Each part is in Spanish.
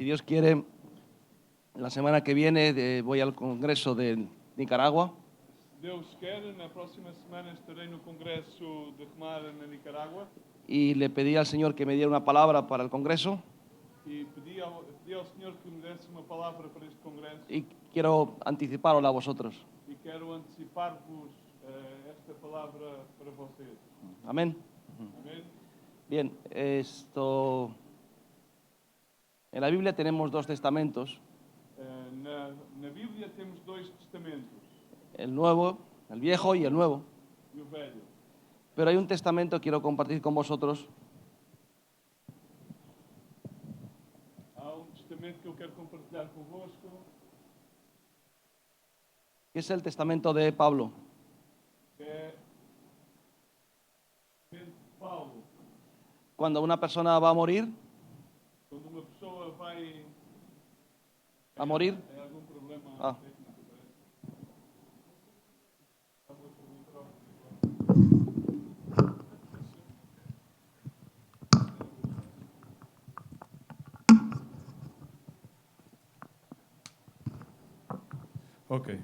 Dios quiere, la semana que viene voy al Congreso de Nicaragua. Deus quer, na próxima semana estarei no Congresso de Remar na Nicarágua Y le pedí al Señor que me diera una palabra para el Congreso. e pedi ao Senhor que me desse uma palavra para este Congresso Y quiero anticiparosla a vosotros. e quero antecipar-vos esta palavra para vocês. Amén. Amém? Bien, en la Biblia tenemos dos testamentos, Na Bíblia temos dois testamentos, el nuevo, el viejo y el nuevo. e o velho. Pero hay un testamento que quiero compartir con vosotros, Há testamento que eu quero compartilhar convosco, que es el testamento de Pablo. que é o testamento de Paulo. Cuando una persona va a morir, Quando uma pessoa vai a morir, é algum problema Ah. técnico, parece. Ok.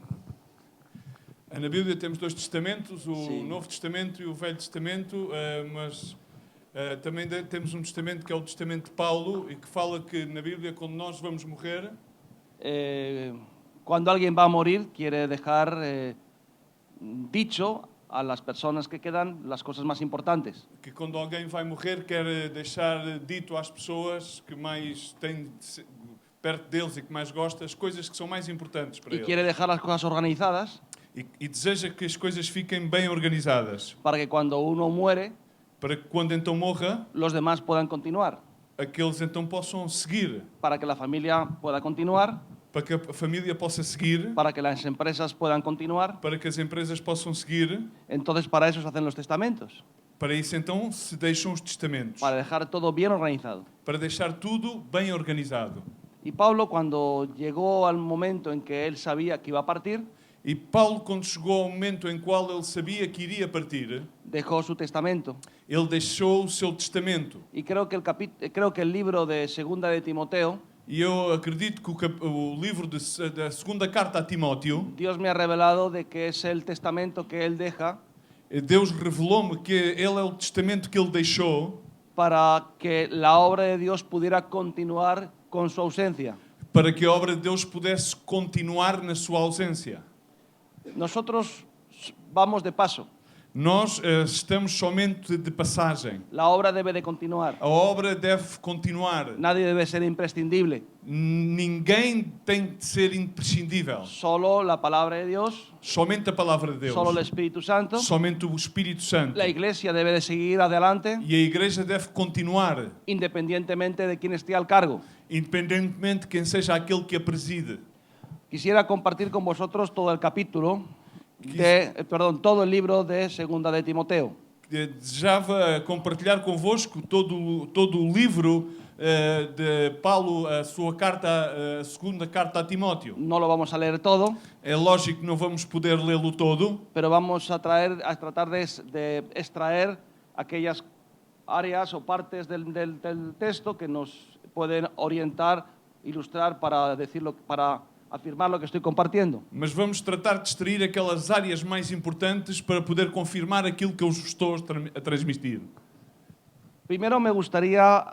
Na Bíblia temos dois testamentos, o Sim. Novo Testamento e o Velho Testamento, mas também temos um testamento que é o Testamento de Paulo e que fala que na Bíblia, quando nós vamos morrer, cuando alguien va a morir, quiere dejar dicho a las personas que quedan las cosas más importantes. que quando alguém vai morrer quer deixar dito às pessoas que mais têm perto deles e que mais gosta as coisas que são mais importantes para Y eles. quiere dejar las cosas organizadas E deseja que as coisas fiquem bem organizadas, para que cuando uno muere, para que quando então morra, los demás puedan continuar, aqueles então possam seguir, para que la familia pueda continuar, para que a família possa seguir, para que las empresas puedan continuar. para que as empresas possam seguir. Entonces, para eso se hacen los testamentos, Para isso então se deixam os testamentos, para dejar todo bien organizado. para deixar tudo bem organizado. Y Pablo, cuando llegó al momento en que él sabía que iba a partir, E Paulo, quando chegou ao momento em qual ele sabia que iria partir, dejó su testamento. ele deixou o seu testamento. Y creo que el libro de Segunda de Timoteo, E eu acredito que o livro da segunda carta a Timóteo, Dios me ha revelado de que es el testamento que él deja Deus revelou-me que ele é o testamento que ele deixou para que la obra de Dios pudiera continuar con su ausencia. para que a obra de Deus pudesse continuar na sua ausência. Nosotros vamos de paso. Nós estamos somente de passagem. La obra debe de continuar. A obra deve continuar. Nadie debe ser imprescindible. Ninguém tem de ser imprescindível. Solo la palabra de Dios, Somente a palavra de Deus. solo el Espíritu Santo. Somente o Espírito Santo. La iglesia debe de seguir adelante E a igreja deve continuar, independientemente de quién esté al cargo. independentemente de quem seja aquele que a preside. Quisiera compartir con vosotros todo el capítulo todo el libro de Segunda de Timoteo. Desejava compartilhar convosco todo o livro de Paulo, a sua carta, a segunda carta a Timóteo. No lo vamos a leer todo, É lógico que não vamos poder lê-lo todo, pero vamos a tratar de extraer aquellas áreas o partes del texto que nos pueden orientar, ilustrar para afirmar lo que estoy compartiendo. mas vamos tratar de extrair aquelas áreas mais importantes para poder confirmar aquilo que eu vos estou a transmitir. Primero me gustaría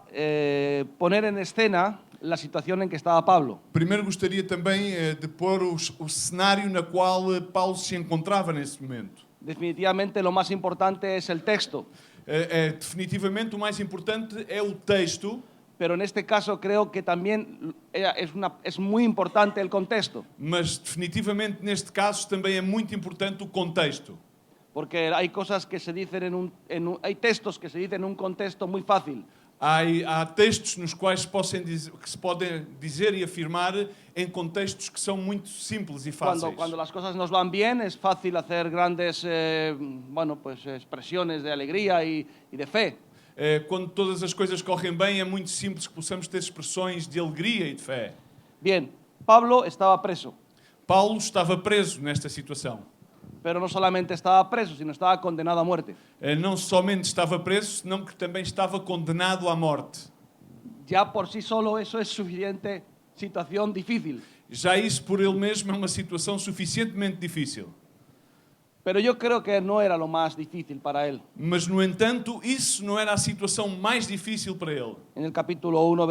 poner en escena la situación en que estaba Pablo. Primeiro gostaria também de pôr o cenário na qual Paulo se encontrava nesse momento. Definitivamente lo más importante es el texto, Definitivamente o mais importante é o texto, pero en este caso creo que también es muy importante el contexto, mas definitivamente neste caso também é muito importante o contexto. porque hay cosas que se dicen hay textos que se dicen en un contexto muy fácil, Há textos nos quais se podem dizer e afirmar em contextos que são muito simples e fáceis. cuando las cosas nos van bien es fácil hacer grandes expresiones de alegría y de fe. Quando todas as coisas correm bem, é muito simples que possamos ter expressões de alegria e de fé. Bien, Pablo estaba preso, Paulo estava preso nesta situação. pero no solamente estaba preso, sino estaba condenado a muerte. Não somente estava preso, senão que também estava condenado à morte. Ya por sí solo eso es suficiente situación difícil. Já isso por ele mesmo é uma situação suficientemente difícil. Pero yo creo que no era lo más difícil para él. Mas, no entanto, isso não era a situação mais difícil para ele. En el capítulo 1,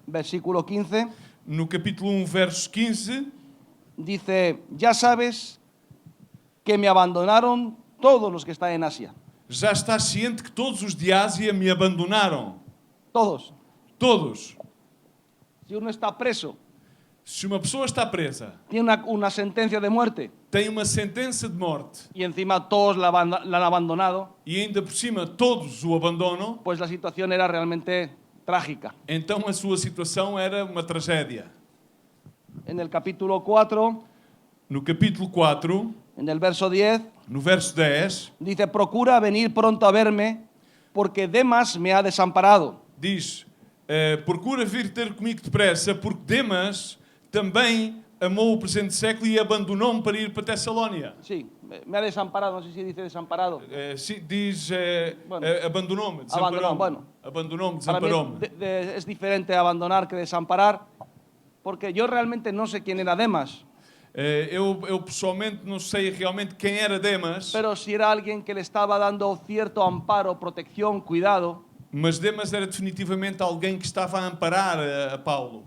versículo 15, No capítulo 1, verso 15, dice, ya sabes que me abandonaron todos los que están en Asia. já estás ciente que todos os de Ásia me abandonaram. Todos. Todos. Si uno está preso, Se uma pessoa está presa, tiene una sentencia de muerte tem uma sentença de morte y encima todos la han abandonado, e ainda por cima todos o abandonam, pues la situación era realmente trágica. então a sua situação era uma tragédia. En el capítulo 4, No capítulo 4, en el verso 10, no verso 10, dice, procura venir pronto a verme porque Demas me ha desamparado. diz, procura vir ter comigo depressa, porque Demas também amou o presente século e abandonou-me para ir para Tessalónia. Sí, me ha desamparado, no sé si dice desamparado. Diz, Bueno. abandonou-me, Abandonó, desamparou-me. bueno. Abandonou-me, Para mí desamparou-me. es diferente abandonar que desamparar, porque yo realmente no sé quién era Demas, Eu pessoalmente não sei realmente quem era Demas, pero si era alguien que le estaba dando cierto amparo, protección, cuidado, mas Demas era definitivamente alguém que estava a amparar a Paulo.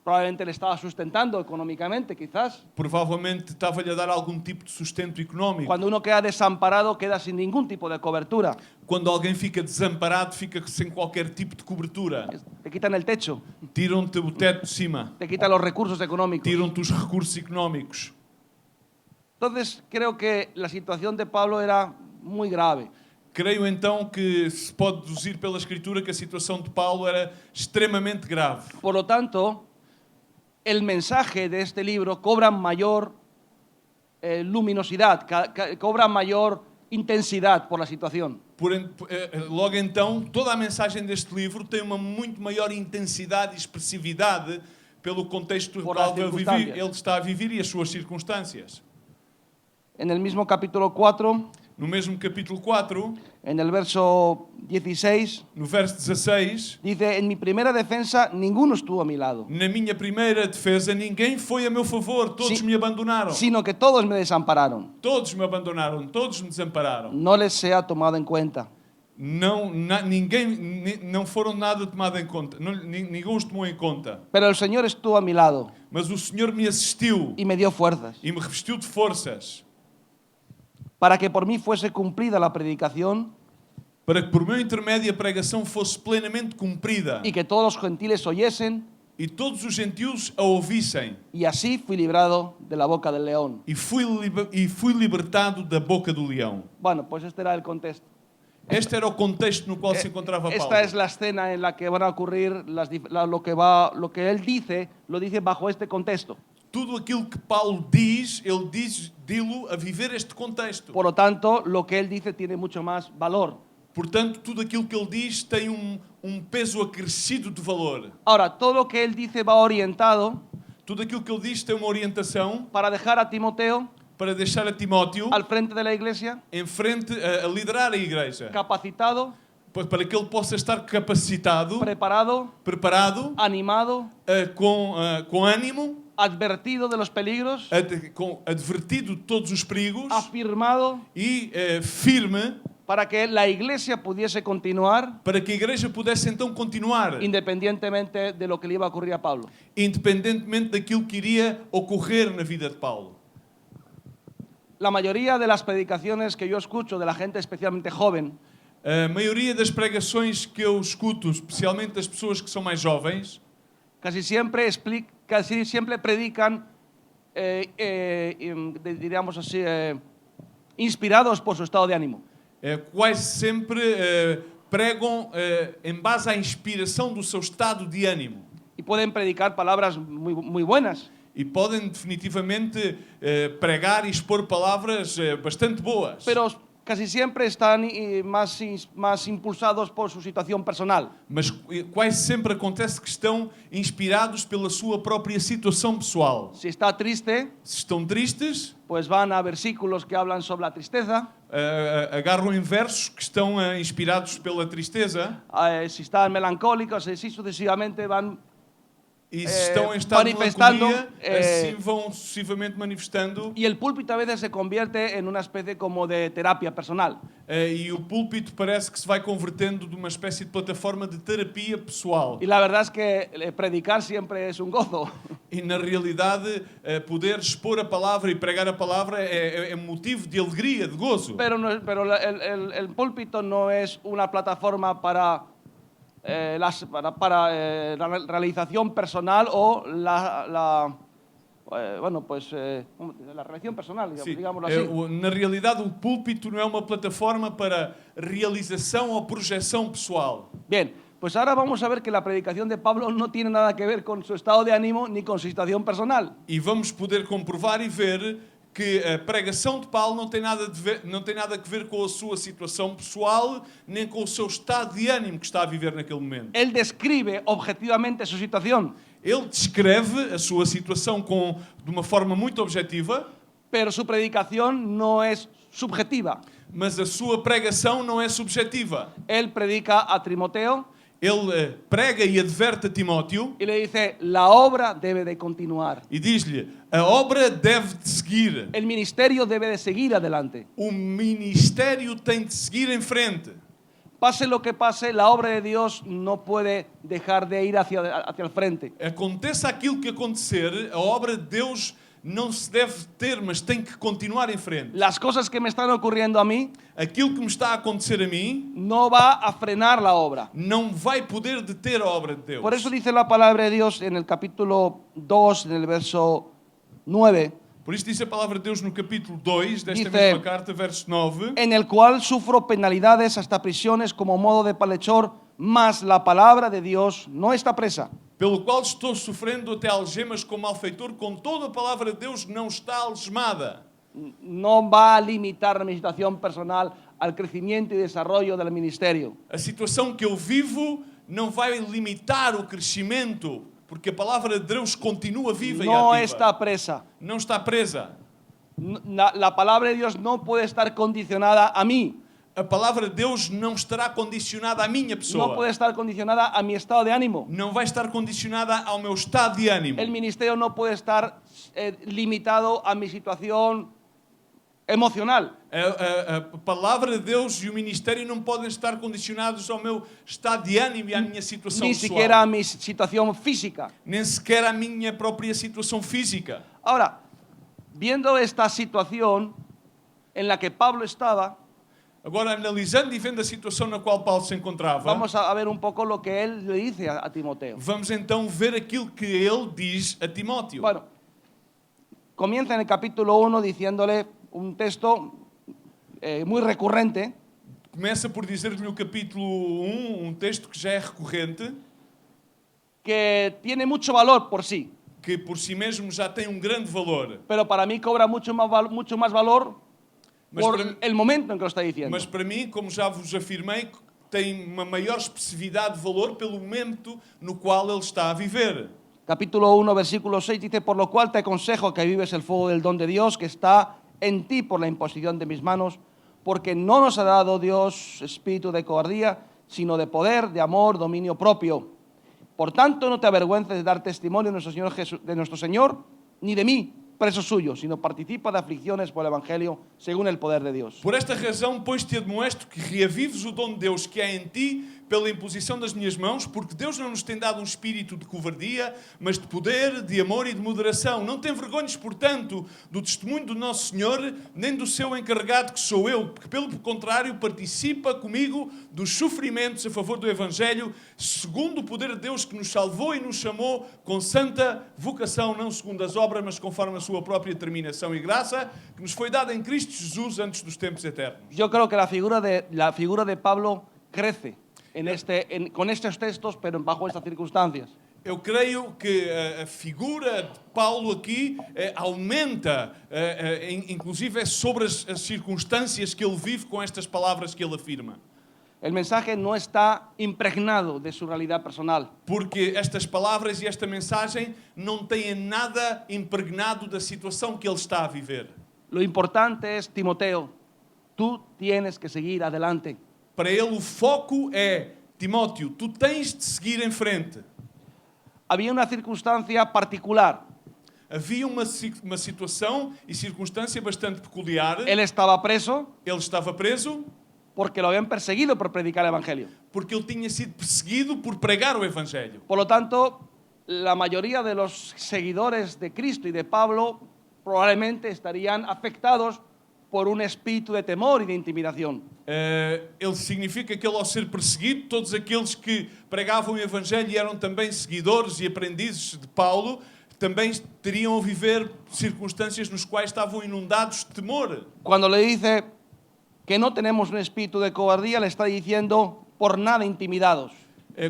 probablemente le estaba sustentando económicamente, quizás. Provavelmente estava-lhe a dar algum tipo de sustento económico. Cuando uno queda desamparado, queda sin ningún tipo de cobertura. Quando alguém fica desamparado, fica sem qualquer tipo de cobertura. Te quitan el techo, Tiram-te o teto de cima, te quitan los recursos económicos. tiram-te os recursos económicos. Entonces, creo que la situación de Pablo era muy grave. Creio então que se pode deduzir pela Escritura que a situação de Paulo era extremamente grave. Por lo tanto, el mensaje de este libro cobra mayor luminosidad, cobra mayor intensidad por la situación. Logo então, toda a mensagem deste livro tem uma muito maior intensidade e expressividade pelo contexto no Por qual as ele circunstâncias. está a viver e as suas circunstâncias. En el mismo capítulo 4, No mesmo capítulo 4, en el verso 16, no verso 16, dice, en mi primera defensa ninguno estuvo a mi lado, na minha primeira defesa ninguém foi a meu favor, todos me abandonaram. sino que todos me desampararon. Todos me abandonaram, todos me desampararam. No les sea tomado en cuenta. Ninguém não foram nada tomado em conta, ninguém os tomou em conta. Pero el Señor estuvo a mi lado Mas o Senhor me assistiu y me dio fuerzas e me revestiu de forças para que por mí fuese cumplida la predicación para que por meu intermédio a pregação fosse plenamente cumprida y que todos los gentiles oyesen, e todos os gentios a ouvissem. y así fui librado de la boca del león. E fui libertado da boca do leão. Bueno, pues este era el contexto. Este era o contexto no qual se encontrava Paulo. Esta es la escena en la que van a ocurrir lo que él dice, lo dice bajo este contexto. Tudo aquilo que Paulo diz, ele diz dilo a viver este contexto. Por lo tanto, lo que él dice tiene mucho más valor. Portanto, tudo aquilo que ele diz tem peso acrescido de valor. Ahora, todo lo que él dice va orientado Tudo aquilo que ele diz tem uma orientação para dejar a Timoteo para deixar a Timóteo al frente de la iglesia, em frente a liderar a igreja, capacitado, para que ele possa estar capacitado, preparado, preparado, animado, com ânimo, advertido de los peligros, advertido de todos os perigos afirmado e firme para que la iglesia pudiese continuar para que a igreja pudesse então continuar, independientemente de lo que le iba a ocurrir a Pablo. independentemente daquilo que iria ocorrer na vida de Paulo. La mayoría de las predicaciones que yo escucho de la gente especialmente joven A maioria das pregações que eu escuto, especialmente das pessoas que são mais jovens, casi siempre predican, diríamos así, inspirados por su estado de ánimo. quase sempre pregam em base à inspiração do seu estado de ânimo. Y pueden predicar palabras muy buenas, E podem definitivamente pregar e expor palavras bastante boas. casi siempre están más impulsados por su situación personal. Mas quase sempre acontece que estão inspirados pela sua própria situação pessoal. Si está triste, Se estão tristes, pues van a versículos que hablan sobre la tristeza. agarram em versos que estão inspirados pela tristeza. Si están melancólicos, así sucesivamente van E se estão em estado de manifestando, melancolia, assim vão sucessivamente manifestando. y el púlpito a veces se convierte en una especie como de terapia personal. E o púlpito parece que se vai convertendo de uma espécie de plataforma de terapia pessoal. Y la verdad es que predicar siempre es un gozo. E na realidade, poder expor a palavra e pregar a palavra é motivo de alegria, de gozo. Pero el púlpito no es una plataforma para la realización personal o la realización personal, Sim, digámoslo así. na realidade, o púlpito não é uma plataforma para realização ou projeção pessoal. Bien, pues ahora vamos a ver que la predicación de Pablo no tiene nada que ver con su estado de ánimo ni con su situación personal. E vamos poder comprovar e ver que a pregação de Paulo não tem nada a ver com a sua situação pessoal, nem com o seu estado de ânimo que está a viver naquele momento. Él describe objetivamente su situación, Ele descreve a sua situação de uma forma muito objetiva, pero su predicación no es subjetiva. mas a sua pregação não é subjetiva. Él predica a Timoteo Ele prega e adverte a Timóteo y le dice, la obra debe de continuar. e diz-lhe, a obra deve de seguir. El ministerio debe de seguir adelante. O ministério tem de seguir em frente. Pase lo que pase, la obra de Dios no puede dejar de ir hacia el frente. Aconteça aquilo que acontecer, a obra de Deus não se deve ter, mas tem que continuar em frente. Las cosas que me están ocurriendo a mí Aquilo que me está a acontecer a mim no va a frenar la obra. não vai poder deter a obra de Deus. Por eso dice la palabra de Dios en el capítulo 2, en el verso 9, Por isso diz a palavra de Deus no capítulo 2 desta Dice, mesma carta, verso 9. en el cual sufro penalidades hasta prisiones como modo de palhechor, mas la palabra de Dios no está presa. Pelo qual estou sofrendo até algemas como malfeitor, contudo a palavra de Deus não está algemada. No va a limitar mi situación personal al crecimiento y desarrollo del ministerio. A situação que eu vivo não vai limitar o crescimento, porque a palavra de Deus continua viva e No ativa. está presa. Não está presa. La palabra de Dios no puede estar condicionada a mí. A palavra de Deus não estará condicionada à minha pessoa. No puede estar condicionada a mi estado de ánimo. Não vai estar condicionada ao meu estado de ânimo. El ministerio no puede estar limitado a mi situación emocional. A palavra de Deus e o ministério não podem estar condicionados ao meu estado de ânimo e à minha situação Ni pessoal. siquiera a mi situación física. Nem sequer à minha própria situação física. Ahora, viendo esta situación en la que Pablo estaba, Agora, analisando e vendo a situação na qual Paulo se encontrava, vamos a ver un poco lo que él le dice a Timoteo. vamos então ver aquilo que ele diz a Timóteo. Bueno, comienza en el capítulo 1 diciéndole un texto muy recurrente, Começa por dizer-lhe no capítulo 1, um texto que já é recorrente, que tiene mucho valor por sí, que por si mesmo já tem um grande valor. pero para mí cobra mucho más valor Mas por para, el momento en que lo está diciendo. mas para mim, como já vos afirmei, tem uma maior expressividade de valor pelo momento no qual ele está a viver. Capítulo 1, versículo 6 dice, por lo cual te aconsejo que vives el fuego del don de Dios que está en ti por la imposición de mis manos, porque no nos ha dado Dios espíritu de cobardía, sino de poder, de amor, dominio propio. Por tanto, no te avergüences de dar testimonio de nuestro Señor, ni de mí, preso suyo, sino participa de aflicciones por el Evangelio según el poder de Dios. Por esta razão, pois te admoesto que reavives o dom de Deus que há em ti pela imposição das minhas mãos, porque Deus não nos tem dado um espírito de covardia, mas de poder, de amor e de moderação. Não te envergonhes, portanto, do testemunho do nosso Senhor, nem do seu encarregado que sou eu, porque pelo contrário participa comigo dos sofrimentos a favor do Evangelho, segundo o poder de Deus que nos salvou e nos chamou com santa vocação, não segundo as obras, mas conforme a sua própria determinação e graça, que nos foi dada em Cristo Jesus antes dos tempos eternos. Yo creo que la figura de Pablo crece con estos textos, pero bajo estas circunstancias. Eu creio que a figura de Paulo aqui aumenta, inclusive é sobre as circunstâncias que ele vive com estas palavras que ele afirma. El mensaje no está impregnado de su realidad personal. Porque estas palavras e esta mensagem não têm nada impregnado da situação que ele está a viver. Lo importante es, Timoteo, tú tienes que seguir adelante. Para ele o foco é, Timóteo, tu tens de seguir em frente. Había una circunstancia particular. Havia uma situação e circunstância bastante peculiar. Él estaba preso Ele estava preso porque lo habían perseguido por predicar el Evangelio. porque ele tinha sido perseguido por pregar o Evangelho. Por lo tanto, la mayoría de los seguidores de Cristo y de Pablo probablemente estarían afectados por un espíritu de temor y de intimidación. Ele significa que ele, ao ser perseguido, todos aqueles que pregavam o Evangelho e eram também seguidores e aprendizes de Paulo, também teriam a viver circunstâncias nos quais estavam inundados de temor. Cuando le dice que no tenemos un espíritu de cobardía, le está diciendo por nada intimidados.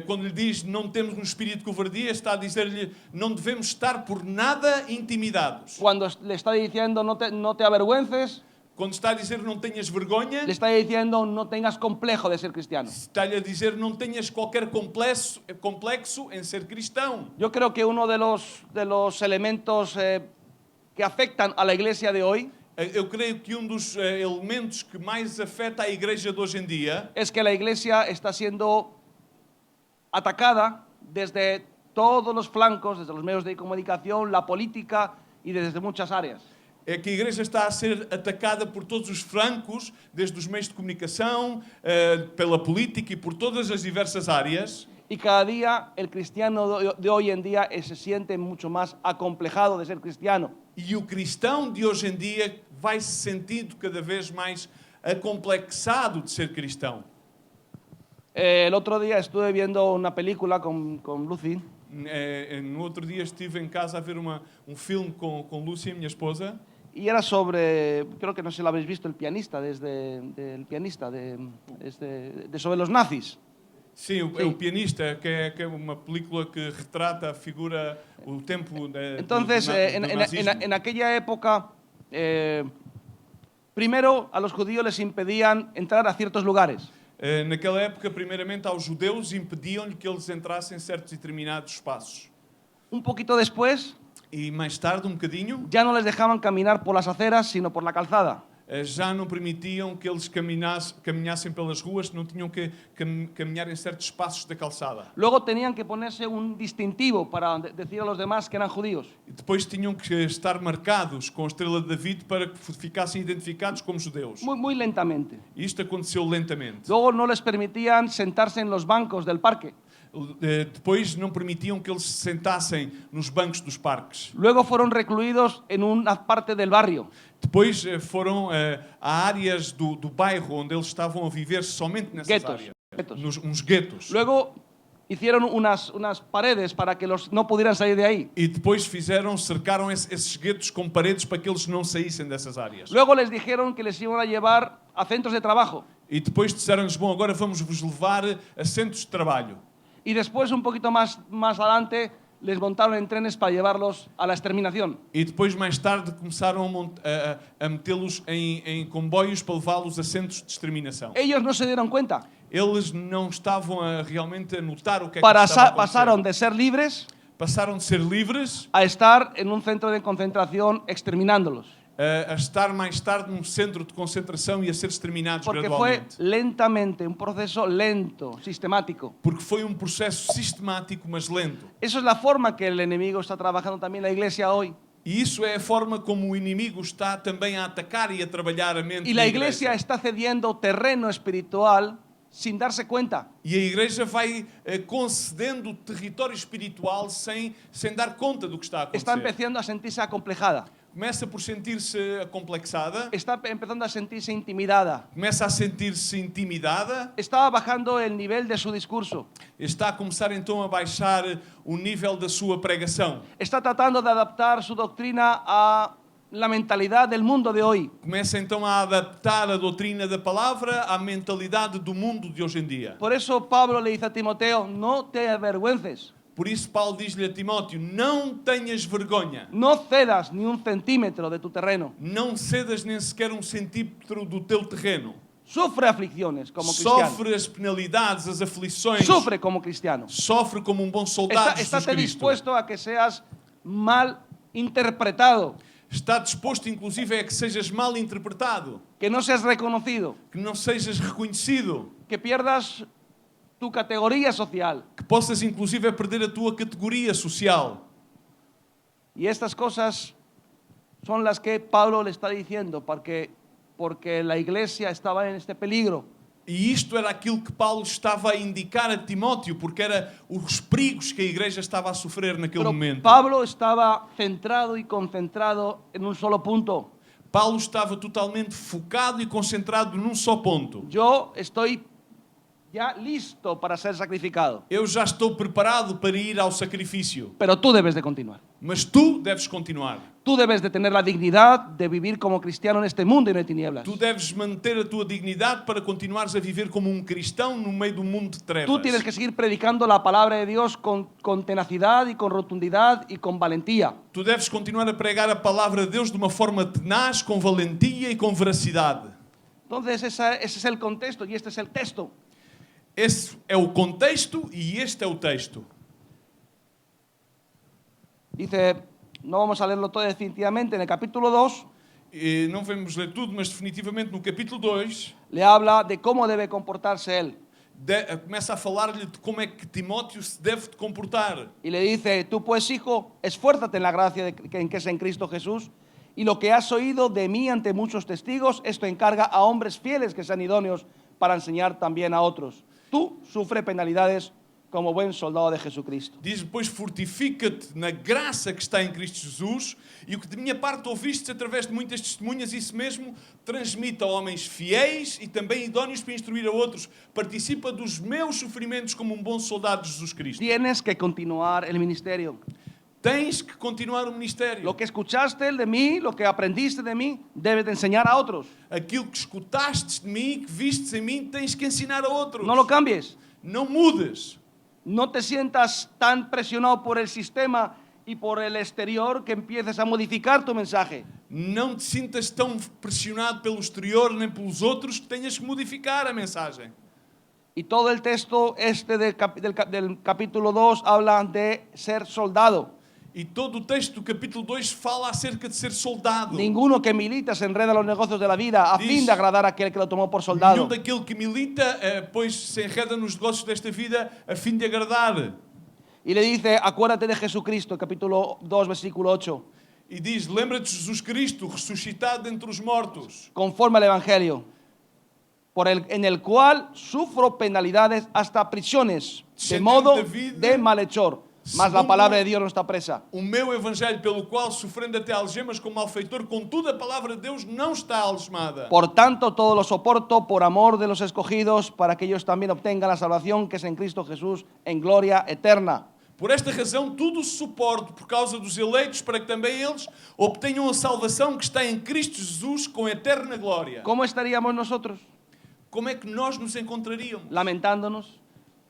Quando lhe diz não temos um espírito de covardia, está a dizer-lhe não devemos estar por nada intimidados. Cuando le está diciendo no te avergüences, Quando está a dizer não tenhas vergonha, le está diciendo no tengas complejo de ser cristiano. está-lhe a dizer não tenhas qualquer complexo em ser cristão. Yo creo que uno de los elementos que afectan a la iglesia de hoy Eu creio que um dos elementos que mais afeta a igreja de hoje em dia es que la iglesia está siendo atacada desde todos los flancos, desde los medios de comunicación, la política y desde muchas áreas. é que a igreja está a ser atacada por todos os flancos, desde os meios de comunicação, pela política e por todas as diversas áreas. Y cada día el cristiano de hoy en día se siente mucho más acomplejado de ser cristiano. E o cristão de hoje em dia vai se sentindo cada vez mais acomplexado de ser cristão. El otro día estuve viendo una película con Lucy No outro dia estive em casa a ver um filme com Lúcia, minha esposa, y era sobre, creo que no sé si lo habéis visto, el pianista, sobre los nazis. sim, o pianista, que é uma película que retrata a figura, o tempo Entonces, do nazismo. en aquella época, primero a los judíos les impedían entrar a ciertos lugares. Naquela época, primeiramente, aos judeus impediam-lhe que eles entrassem em certos e determinados espaços. Un poquito después, E mais tarde, um bocadinho, ya no les dejaban caminar por las aceras, sino por la calzada. já não permitiam que eles caminhassem pelas ruas, não tinham que caminhar em certos espaços da calçada. Luego tenían que ponerse un distintivo para decir a los demás que eran judíos. E depois tinham que estar marcados com a estrela de David para que ficassem identificados como judeus. Muy lentamente. E isto aconteceu lentamente. Luego no les permitían sentarse en los bancos del parque. Depois não permitiam que eles se sentassem nos bancos dos parques. Luego fueron recluidos en una parte del barrio. Depois foram a áreas do bairro onde eles estavam a viver somente nessas Guetos. áreas. Uns guetos. Luego hicieron unas paredes para que no pudieran salir de ahí. E depois cercaram esses guetos com paredes para que eles não saíssem dessas áreas. Luego les dijeron que les iban a llevar a centros de trabajo. E depois disseram-lhes, bom, agora vamos vos levar a centros de trabalho. Y después, un poquito más adelante, les montaron en trenes para llevarlos a la exterminación. E depois, mais tarde, começaram a metê-los em comboios para levá-los a centros de exterminação. Ellos no se dieron cuenta. Eles não estavam realmente a notar o que é que estava a acontecer. Pasaron de ser libres Passaram de ser livres a estar en un centro de concentración exterminándolos. a estar mais tarde num centro de concentração e a ser exterminados Porque fue gradualmente. lentamente, un proceso lento, sistemático. Porque foi um processo sistemático, mas lento. Eso es la forma que el enemigo está trabajando también en la iglesia hoy. E isso é a forma como o inimigo está também a atacar e a trabalhar a mente Y da la iglesia igreja. está cediendo terreno espiritual sin darse cuenta. E a igreja vai concedendo território espiritual sem dar conta do que está a Está acontecer. empezando a sentirse acomplejada. Começa por sentir-se acomplexada, Está empezando a sentirse intimidada. começa a sentir-se intimidada, Está bajando el nivel de su discurso. está a começar então a baixar o nível da sua pregação. Está tratando de adaptar su doctrina a la mentalidad del mundo de hoy. Começa então a adaptar a doutrina da palavra à mentalidade do mundo de hoje em dia. Por eso Pablo le dice a Timoteo, no te avergüences. Por isso Paulo diz-lhe a Timóteo, não tenhas vergonha. No cedas ni un centímetro de tu terreno. Não cedas nem sequer um centímetro do teu terreno. Sufre aflicciones como cristiano. Sofre as penalidades, as aflições. Sufre como cristiano. Sofre como um bom soldado de Jesus Estate Cristo. dispuesto a que seas mal interpretado, Está disposto, inclusive, a que sejas mal interpretado, que no seas reconocido, que não sejas reconhecido, que pierdas tu categoría social. que possas, inclusive, perder a tua categoria social. Y estas cosas son las que Pablo le está diciendo, porque la iglesia estaba en este peligro. E isto era aquilo que Paulo estava a indicar a Timóteo, porque era os perigos que a igreja estava a sofrer naquele Pero momento. Pablo estaba centrado y concentrado en un solo punto. Paulo estava totalmente focado e concentrado num só ponto. Yo estoy ya listo para ser sacrificado, Eu já estou preparado para ir ao sacrifício, pero tú debes de continuar. mas tu deves continuar. Tú debes de tener la dignidad de vivir como cristiano en este mundo y no hay tinieblas. Tu deves manter a tua dignidade para continuares a viver como um cristão no meio do mundo de trevas. Tú tienes que seguir predicando la palabra de Dios con tenacidad y con rotundidad y con valentía. Tu deves continuar a pregar a palavra de Deus de uma forma tenaz, com valentia e com veracidade. Entonces ese es el contexto y este es el texto. Esse é o contexto e este é o texto. Dice, no vamos a leerlo todo definitivamente, en el capítulo 2 E não vamos ler tudo, mas definitivamente no capítulo 2 le habla de cómo debe comportarse él. começa a falar-lhe de como é que Timóteo se deve comportar. Y le dice, tú pues hijo, esfuérzate en la gracia en que es en Cristo Jesús, y lo que has oído de mí ante muchos testigos, esto encarga a hombres fieles que sean idóneos para enseñar también a otros. Tú sufre penalidades como buen soldado de Jesucristo. Diz depois, fortifica-te na graça que está em Cristo Jesus, e o que de minha parte ouviste através de muitas testemunhas, isso mesmo transmite a homens fiéis e também idóneos para instruir a outros. Participa dos meus sofrimentos como um bom soldado de Jesus Cristo. Tienes que continuar el ministerio. Tens que continuar o ministério. Lo que escuchaste de mí, lo que aprendiste de mí, debes de enseñar a otros. Aquilo que escutaste de mim, que vistes em mim, tens que ensinar a outros. No lo cambies. Não mudes. No te sientas tan presionado por el sistema y por el exterior que empieces a modificar tu mensaje. Não te sintas tão pressionado pelo exterior nem pelos outros que tenhas que modificar a mensagem. Y todo el texto del capítulo 2 habla de ser soldado. E todo o texto do capítulo 2 fala acerca de ser soldado. Ninguno que milita se enreda en los negocios de la vida a fin de agradar a aquel que lo tomó por Nenhum soldado. daquele que milita, pois se enreda nos negócios desta vida a fim de agradar. Y le dice, acuérdate de Jesucristo, capítulo 2, versículo 8, E diz, lembra-te de Jesus Cristo, ressuscitado dentre os mortos, conforme al Evangelio, en el cual sufro penalidades hasta prisiones, de modo de malhechor. Mas la palabra de Dios no está presa. o meu evangelho pelo qual, sofrendo até algemas como malfeitor, contudo a palavra de Deus não está algemada. Por tanto, todo lo soporto por amor de los escogidos, para que ellos también obtengan la salvación que es en Cristo Jesús en gloria eterna. Por esta razão, tudo suporto por causa dos eleitos, para que também eles obtenham a salvação que está em Cristo Jesus com eterna glória. ¿Cómo estaríamos nosotros? Como é que nós nos encontraríamos? Lamentándonos,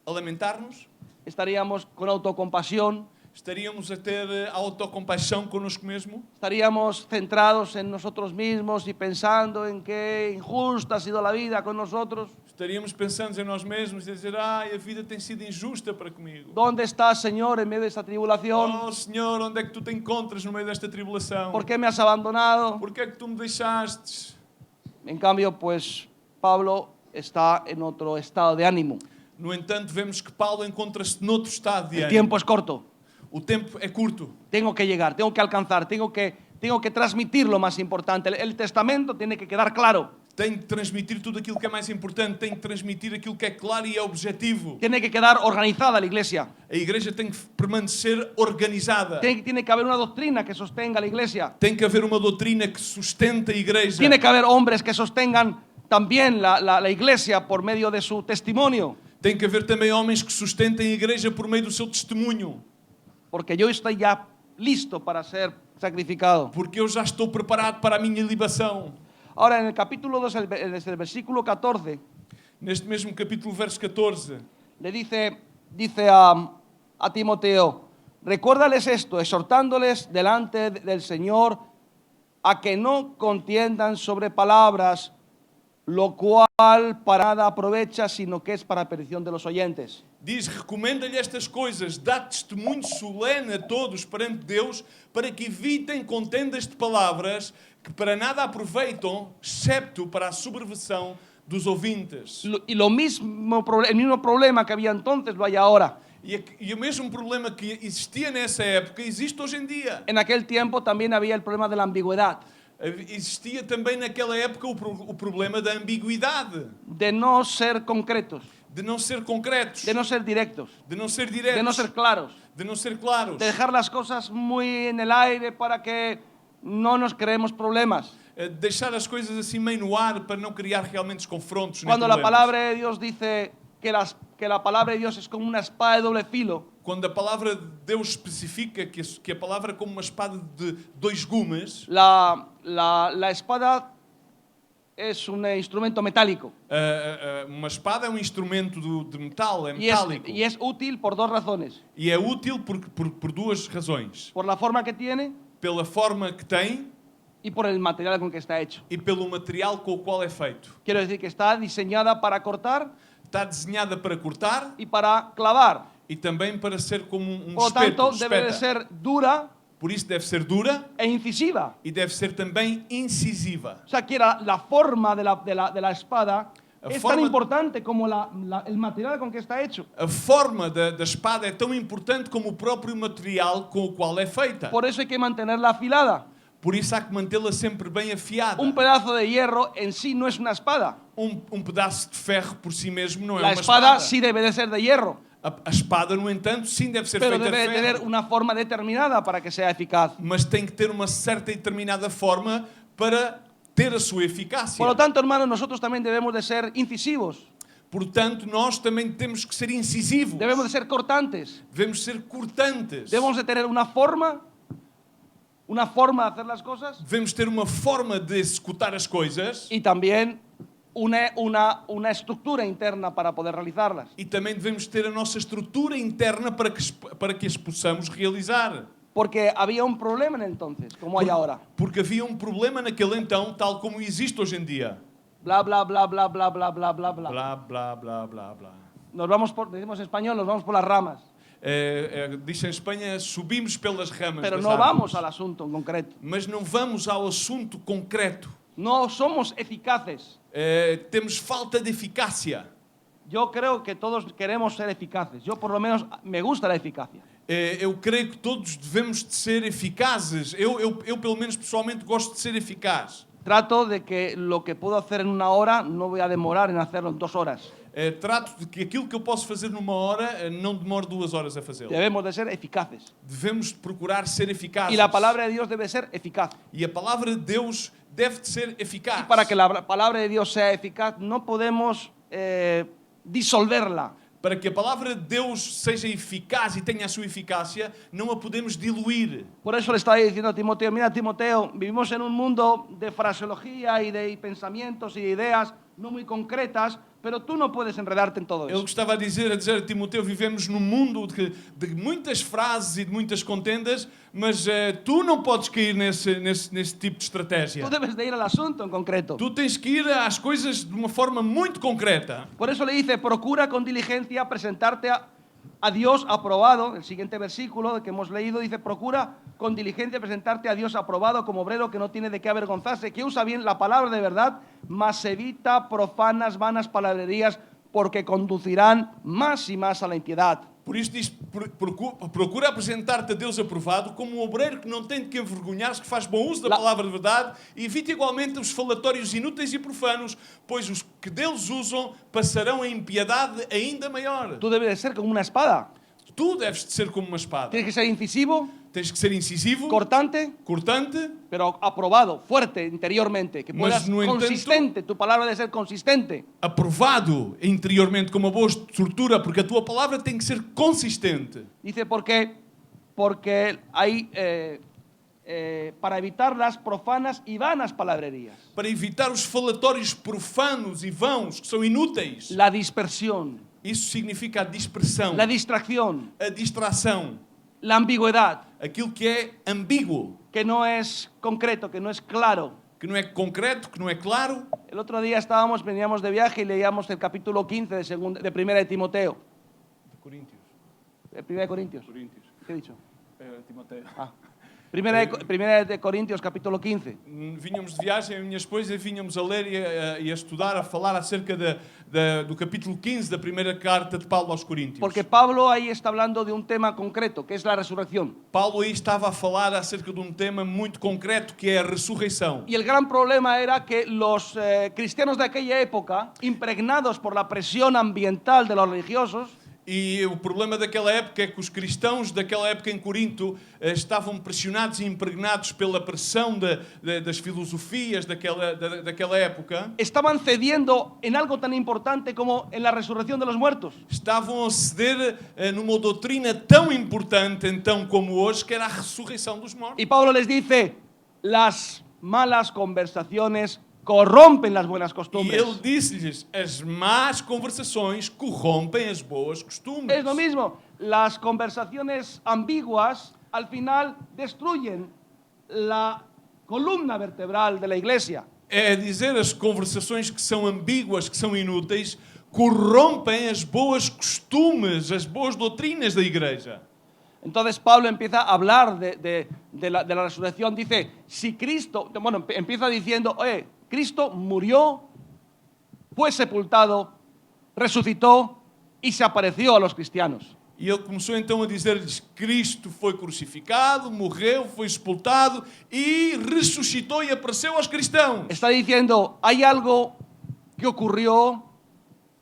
A lamentar-nos? estaríamos con autocompasión, Estaríamos a ter autocompaixão connosco mesmo? estaríamos centrados en nosotros mismos y pensando en qué injusta ha sido la vida con nosotros. Estaríamos pensando em nós mesmos e dizer, a vida tem sido injusta para comigo. ¿Dónde estás, Señor, en medio de esta tribulación? Oh, Senhor, onde é que tu te encontras no meio desta tribulação? ¿Por qué me has abandonado? Por que é que tu me deixaste? En cambio, pues Pablo está en otro estado de ánimo. No entanto, vemos que Paulo encontra-se noutro estado de El ânimo. tiempo es corto. O tempo é curto. Tengo que llegar, tengo que alcanzar, tengo que transmitir lo más importante. El testamento tiene que quedar claro. Tem que transmitir tudo aquilo que é mais importante, tem que transmitir aquilo que é claro e é objetivo. Tiene que quedar organizada la iglesia. A igreja tem que permanecer organizada. Tiene que haber una doctrina que sostenga la iglesia. Tem que haver uma doutrina que sustente a igreja. Tiene que haber hombres que sostengan también la iglesia por medio de su testimonio. Tem que haver também homens que sustentem a igreja por meio do seu testemunho. Porque yo estoy ya listo para ser sacrificado. Porque eu já estou preparado para a minha libação. Ahora, en el capítulo 2, desde el versículo 14, Neste mesmo capítulo, verso 14, le dice a Timoteo, recuérdales esto, exhortándoles delante del Señor a que no contiendan sobre palabras, lo cual para nada aprovecha, sino que es para perdición de los oyentes. Diz, recomenda-lhe estas coisas, dá testemunho solene a todos perante Deus, para que evitem contendas de palavras que para nada aproveitam, excepto para a subversão dos ouvintes. Y el mismo problema que había entonces lo hay ahora. E o mesmo problema que existia nessa época existe hoje em dia. En aquel tiempo también había el problema de la ambigüedad, Existia também naquela época o problema da ambiguidade, de no ser concretos, de não ser concretos, de no ser directos, de não ser de diretos, no ser claros, de não ser claros, de dejar las cosas muy en el aire para que no nos creemos problemas. deixar as coisas assim meio no ar para não criar realmente os confrontos. nem Cuando la problemas. palabra de Dios dice que la palabra de Dios es como una espada de doble filo, Quando a palavra de Deus especifica que a palavra é como uma espada de dois gumes, la espada es un instrumento metálico uma espada é um instrumento de metal, é y es, metálico. y es útil por dos razones. E é útil por duas razões. Por la forma que tiene Pela forma que tem y por el material con que está hecho. e pelo material com o qual é feito. Quiero decir que está diseñada para cortar Está desenhada para cortar y para clavar. e também para ser como um Por lo tanto, espeto, debe de espeta. ser dura Por isso deve ser dura e incisiva. e deve ser também incisiva. O sea, que la forma de la espada es tan forma- importante como el material con que está hecho. A forma da espada é tão importante como o próprio material com o qual é feita. Por eso hay que mantenerla afilada. Por isso há que mantê-la sempre bem afiada. Un pedazo de hierro en sí no es una espada. Um pedaço de ferro por si mesmo não é La uma espada espada. sí debe de ser de hierro, A espada, no entanto, sim deve ser pero feita debe de de tener ferro. una forma determinada para que sea eficaz. Mas tem que ter uma certa e determinada forma para ter a sua eficácia. Por lo tanto, hermanos, nosotros también debemos de ser incisivos, Portanto, nós também temos que ser incisivos. debemos de ser cortantes, Devemos ser cortantes. debemos de tener una forma de hacer las cosas Devemos ter uma forma de executar as coisas y también una estructura interna para poder realizarlas. e também devemos ter a nossa estrutura interna para que as possamos realizar. Porque había un problema en entonces, como hay ahora. Porque havia um problema naquele então, tal como existe hoje em dia. Bla, bla, bla, bla, bla, bla, bla, bla, bla. Blá, blá, blá, blá, blá. Decimos en español, nos vamos por las ramas. Diz em Espanha, subimos pelas ramas Pero das no árvores. vamos al asunto en concreto. Mas não vamos ao assunto concreto. No somos eficaces. Temos falta de eficácia. Yo creo que todos queremos ser eficaces. Yo por lo menos me gusta la eficacia. Eu creio que todos devemos de ser eficazes. Eu, pelo menos, pessoalmente, gosto de ser eficaz. Trato de que lo que puedo hacer en una hora no voy a demorar en hacerlo en 2 horas. Trato de que aquilo que eu posso fazer numa hora não demore 2 horas a fazê-lo. Debemos de ser eficaces. Devemos procurar ser eficazes. Y la palabra de Dios debe ser eficaz. E a palavra de Deus deve de ser eficaz. Y para que la palabra de Dios sea eficaz no podemos disolverla. Para que a palavra de Deus seja eficaz e tenha a sua eficácia, não a podemos diluir. Por eso le estaba diciendo a Timoteo, mira Timoteo, vivimos en un mundo de fraseología y de pensamientos y de ideas no muy concretas, pero tú no puedes enredarte en todo Ele eso. gostava a dizer a Timoteu, vivemos num mundo de muitas frases e de muitas contendas, mas tu não podes cair nesse tipo de estratégia. Tú debes de ir al asunto en concreto. Tu tens que ir às coisas de uma forma muito concreta. Por eso le dice, procura con diligencia presentarte a Dios aprobado. El siguiente versículo que hemos leído dice, procura con diligencia presentarte a Dios aprobado como obrero que no tiene de qué avergonzarse, que usa bien la palabra de verdad, mas evita profanas, vanas palabrerías, porque conducirán más y más a la impiedad. Por isso diz, procura apresentar-te a Deus aprovado como um obreiro que não tem de que envergonhar-se, que faz bom uso da palavra de verdade, e evita igualmente os falatórios inúteis e profanos, pois os que deles usam passarão a impiedade ainda maior. Tú debes de ser como una espada. Tu deves de ser como uma espada. Tienes que ser incisivo, Tens que ser incisivo, cortante, cortante, pero aprobado, fuerte interiormente, que Mas, puedas no entanto, consistente, tu palabra debe ser consistente. aprovado interiormente com uma boa estrutura, porque a tua palavra tem que ser consistente. Dice, porque hay, para evitar las profanas y vanas palabrerías, Para evitar os falatórios profanos e vãos, que são inúteis. la dispersión, Isso significa a dispersão, la distracción, a distração, la ambigüedad, aquilo que é ambíguo, que no es concreto, que no es claro. que não é concreto, que não é claro. El otro día veníamos de viaje y leíamos el capítulo 15 de Primera de Timoteo. De Primera de Corintios. ¿Qué he dicho? Timoteo. Ah. Primera de Corintios, capítulo 15. Vínhamos de viagem, a minha esposa, e vínhamos a ler e a estudar, a falar acerca do capítulo 15 da primeira carta de Paulo aos Coríntios. Porque Pablo ahí está hablando de un tema concreto, que es la resurrección. Paulo aí estava a falar acerca de um tema muito concreto, que é a ressurreição. Y el gran problema era que los cristianos de aquella época, impregnados por la presión ambiental de los religiosos, E o problema daquela época é que os cristãos daquela época em Corinto estavam pressionados e impregnados pela pressão das filosofias daquela época. estaban cediendo en algo tan importante como en la resurrección de los muertos. Estavam a ceder numa doutrina tão importante então como hoje, que era a ressurreição dos mortos. Y Pablo les dice, las malas conversaciones corrompen las buenas E costumbres. ele disse-lhes, as más conversações corrompem as boas costumes. Es lo mismo, las conversaciones ambiguas al final destruyen la columna vertebral de la iglesia. É dizer, as conversações que são ambíguas, que são inúteis, corrompem as boas costumes, as boas doutrinas da igreja. Entonces Pablo empieza a hablar de la resurrección. Dice, si Cristo, bueno, empieza diciendo, oye, Cristo murió, fue sepultado, resucitó y se apareció a los cristianos. E ele começou então a dizer-lhes, Cristo foi crucificado, morreu, foi sepultado e ressuscitou e apareceu aos cristãos. Está diciendo, hay algo que ocurrió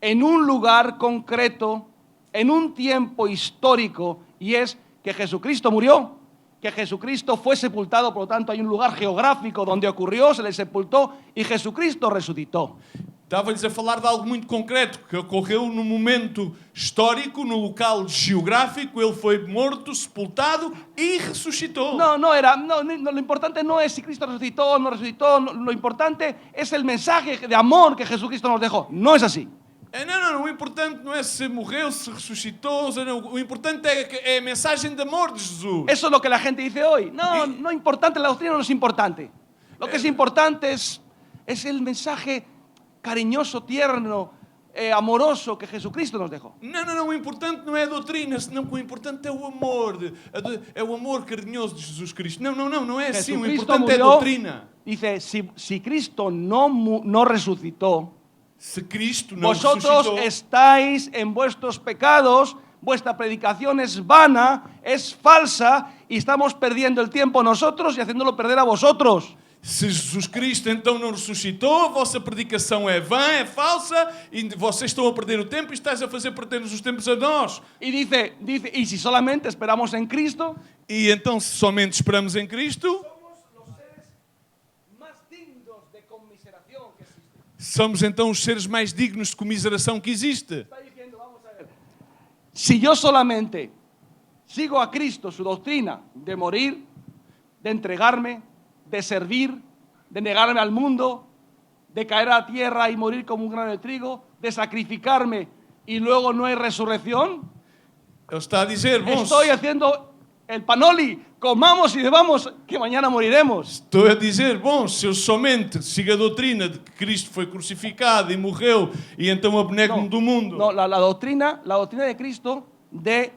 en un lugar concreto, en un tiempo histórico, y es que Jesucristo murió, que Jesucristo fue sepultado, por lo tanto hay un lugar geográfico donde ocurrió, se le sepultó y Jesucristo resucitó. Estava-lhes a falar de algo muito concreto, que ocorreu num momento histórico, num local geográfico, ele foi morto, sepultado e ressuscitou. No, lo importante no es si Cristo resucitó o no resucitó, lo importante es el mensaje de amor que Jesucristo nos dejó. No es así. Não, o importante não é se morreu, se ressuscitou, o importante é a mensagem de amor de Jesus. Eso es lo que la gente dice hoy. No importante, la doctrina no es importante. Lo que es importante es el mensaje cariñoso, tierno, amoroso que Jesucristo nos dejó. Não, o importante não é a doutrina, senão que o importante é o amor, é o amor carinhoso de Jesus Cristo. Não é assim, o importante é a doutrina. Dice, si Cristo no resucitó, se Cristo não vosotros ressuscitou, estáis en vuestros pecados, vuestra predicación es vana, es falsa, y estamos perdiendo el tiempo nosotros y haciéndolo perder a vosotros. se Jesus Cristo então não ressuscitou, a vossa predicação é vã, é falsa, e vocês estão a perder o tempo e estás a fazer perder os tempos a nós. Y dice, y si solamente esperamos en Cristo, E então, se somente esperamos em Cristo, somos los seres más dignos de conmiseración que existe. somos então os seres mais dignos de comiseração que existe. Está diciendo, vamos a ver, si yo solamente sigo a Cristo, su doctrina de morir, de entregarme, de servir, de negarme al mundo, de caer a tierra y morir como un grano de trigo, de sacrificarme y luego no hay resurrección, Ele está a dizer, bom, estoy haciendo el panoli, comamos y bebamos, que mañana moriremos. estou a dizer, bom, se eu somente sigo a doutrina de que Cristo foi crucificado e morreu, e então abnego-me do mundo. No, la doctrina de Cristo de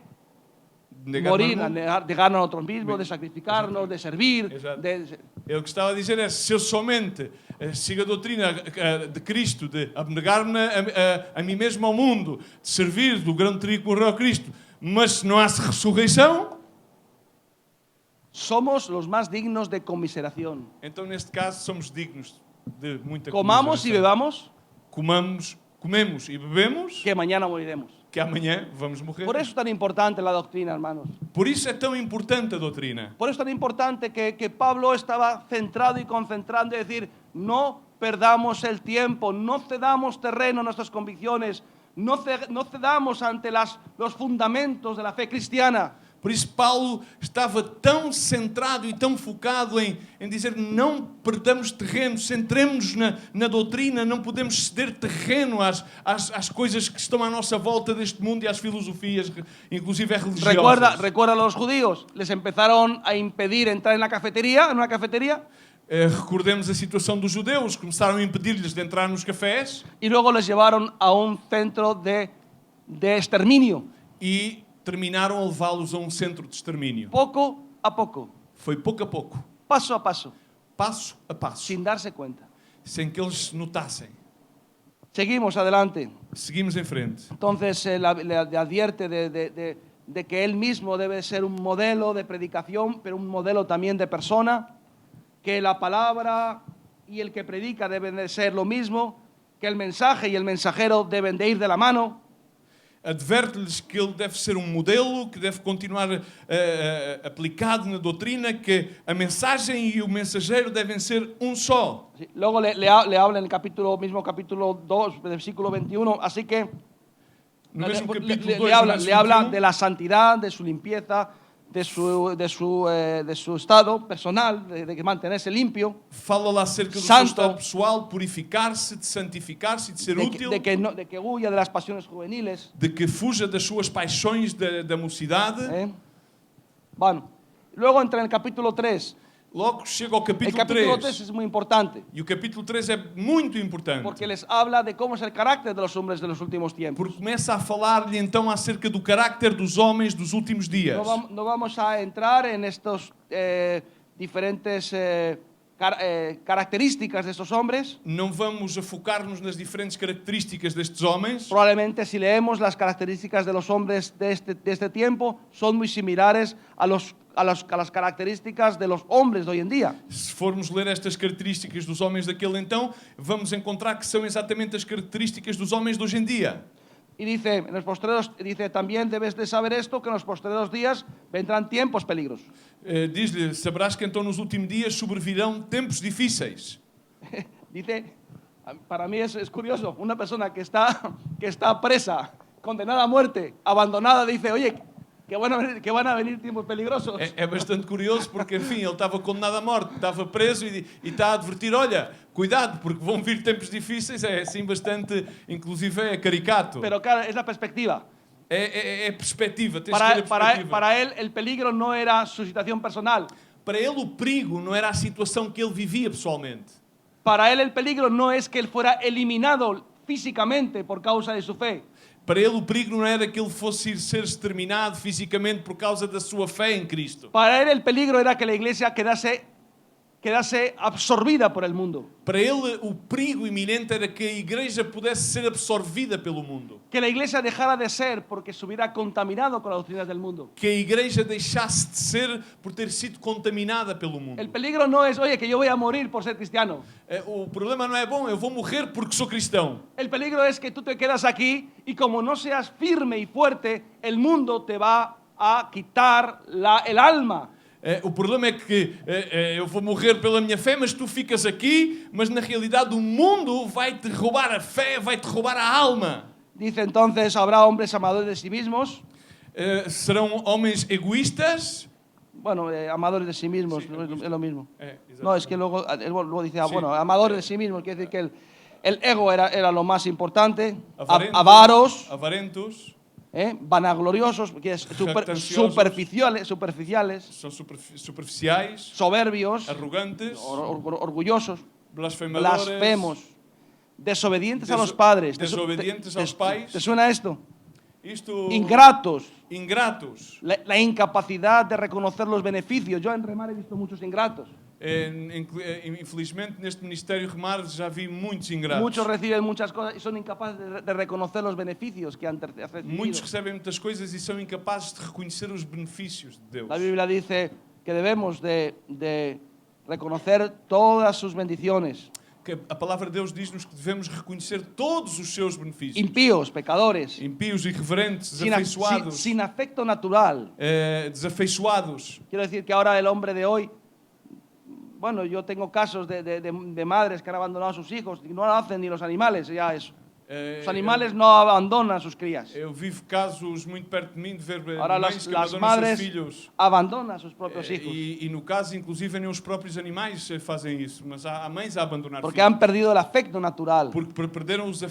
Negar-me morir, ao mundo. de negarnos a nosotros mismos, de sacrificarnos, de servir, Exato. de... Eu o que estava a dizer é, se eu somente sigo a doutrina de Cristo, de abnegar-me a mim mesmo ao mundo, de servir do grande trigo que morreu a Cristo, mas se não há ressurreição, somos los más dignos de conmiseración. então neste caso somos dignos de muita Comamos y comiseração. bebamos, Comemos e bebemos, que mañana moriremos. que amanhã vamos morrer. Por eso es tan importante la doctrina, hermanos. Por isso é tão importante a doutrina. Por eso es tan importante que Pablo estaba centrado y concentrando y decir, no perdamos el tiempo, no cedamos terreno a nuestras convicciones, no cedamos ante los fundamentos de la fe cristiana. Por isso Paulo estava tão centrado e tão focado em dizer não perdamos terreno, centremos-nos na doutrina, não podemos ceder terreno às coisas que estão à nossa volta deste mundo e às filosofias, inclusive religiosas. Recuerda a los judíos, les empezaron a impedir entrar en una cafetería, Recordemos a situação dos judeus, começaram a impedir-lhes de entrar nos cafés y luego les llevaron a un centro de exterminio, e terminaram a levá-los a um centro de extermínio. poco a poco, Foi pouco a pouco, paso a paso, passo a passo, sin darse cuenta. sem que eles notassem. Seguimos adelante. Seguimos em frente. Entonces le advierte de que él mismo debe ser un modelo de predicación, pero un modelo también de persona, que la palabra y el que predica deben de ser lo mismo, que el mensaje y el mensajero deben de ir de la mano. Adverte-lhes que ele deve ser um modelo, que deve continuar aplicado na doutrina, que a mensagem e o mensageiro devem ser um só. Sí, luego le habla en el mismo capítulo 2, versículo 21, así que No mesmo capítulo 2, le habla verso de la santidad, de su limpieza, de su estado personal, de mantenerse limpio, fala lá acerca do seu santo, estado pessoal, purificar-se, de santificar-se e de ser útil, de que huya de las pasiones juveniles. de que fuja das suas paixões da mocidade. Bueno, luego entra en el capítulo 3. Logo chega ao El capítulo capítulo 3 3. es muy importante E o capítulo 3 é muito importante. porque les habla de cómo es el carácter de los hombres de los últimos tiempos. Porque começa a falar-lhe então acerca do carácter dos homens dos últimos dias. No vamos a entrar en estos diferentes características de estos hombres. Não vamos a focar-nos nas diferentes características destes homens. Probablemente si leemos las características de los hombres de este tiempo, son muy similares a las características de los hombres de hoy en día. Se formos ler estas características dos homens daquele então, vamos encontrar que são exatamente as características dos homens de hoje em dia. Y dice, también debes de saber esto, que en los postreros días vendrán tiempos peligrosos. Diz-lhe, saberás que então nos últimos dias sobrevirão tempos difíceis. Dice, para mí es curioso, una persona que está presa, condenada a muerte, abandonada, dice, oye, que van a venir tiempos peligrosos. É bastante curioso porque, enfim, ele estava condenado à morte, estava preso e está a advertir, olha, cuidado, porque vão vir tempos difíceis. É assim bastante, inclusive é caricato. Pero claro, es la perspectiva. É perspectiva, tens que ter a perspectiva. Para él, el peligro no era su situación personal. Para ele o perigo não era a situação que ele vivia pessoalmente. Para él el peligro no es que él fuera eliminado físicamente por causa de su fe. Para ele o perigo não era que ele fosse ser exterminado fisicamente por causa da sua fé em Cristo. Para él el peligro era que la iglesia quedase absorbida por el mundo. Para ele o perigo iminente era que a igreja pudesse ser absorvida pelo mundo. Que la iglesia dejara de ser porque se hubiera contaminado con las doctrinas del mundo. Que a igreja deixasse de ser por ter sido contaminada pelo mundo. El peligro no es, oye, que yo voy a morir por ser cristiano. O problema não é, bom, eu vou morrer porque sou cristão. El peligro es que tú te quedas aquí y como no seas firme y fuerte, el mundo te va a quitar el alma. O problema é que eu vou morrer pela minha fé, mas tu ficas aqui, mas na realidade o mundo vai-te roubar a fé, vai-te roubar a alma. Dice entonces, habrá hombres amadores de sí mismos. Serão homens egoístas. Bueno, amadores de sí mismos, Sí, es lo mismo. Exacto. No, es que luego dice, Sí. bueno, amadores de sí mismos, quiere decir que el ego era lo más importante. Avarentos, Avaros, avarentos, vanagloriosos, que es Jactanciosos. superficiales, são superficiais, soberbios, arrogantes, orgullosos, blasfemadores, blasfemos, desobedientes a los padres. desobedientes aos pais. ¿Te suena esto? Isto, Ingratos. ingratos. La incapacidad de reconocer los beneficios. Yo en Remar he visto muchos ingratos. Infelizmente, neste Ministério Remar já vi muitos ingratos. Muchos reciben muchas cosas y son incapaces de reconocer los beneficios que han recibido. Muitos recebem muitas coisas e são incapazes de reconhecer os benefícios de Deus. La Biblia dice que debemos de reconocer todas sus bendiciones. Que a palavra de Deus diz-nos que devemos reconhecer todos os seus benefícios. Impíos, pecadores, Impios, irreverentes, desafeiçoados. sin afecto natural. Desafeiçoados. Quiero decir que ahora el hombre de hoy, bueno, yo tengo casos de madres que han abandonado a sus hijos y no lo hacen ni los animales, ya eso. Los animales no abandonan a sus crías. Eu vivo casos muito perto de mim de ver Ahora mães que las abandonam os seus madres filhos. abandonan a sus propios hijos. E no caso, inclusive, nem os próprios animais fazem isso, mas há mães a abandonar Porque filhos. han perdido el afecto natural. Porque perderam os